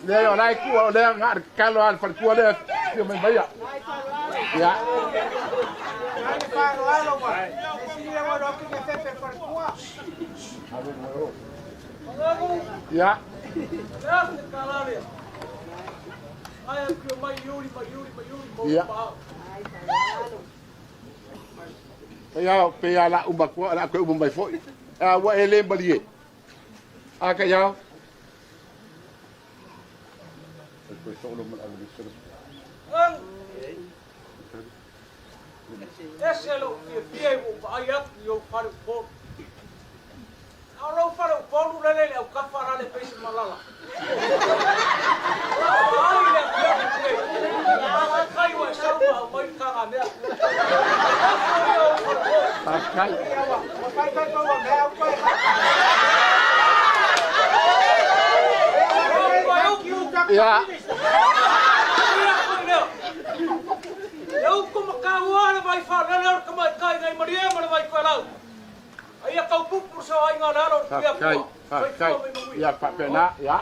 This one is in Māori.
Leo lai ku le ngar kalau al fal ku le yo me vaya. Ya. Ya. Ya. Ya, pe ala umba ku ala ku umba fo. Wa ele balie. Aka ya. Eselo fie o ayat yo faru po. Alo faru po lele o kafara le peixe malala. Kai wa sama mai kanga ne. Kai. Ya. Eu como kawana vai falar como kai ngai maria mana vai falar. Aí a kau pupur sa ai ngana ro. Kai. Ya, Pak Pena, ya.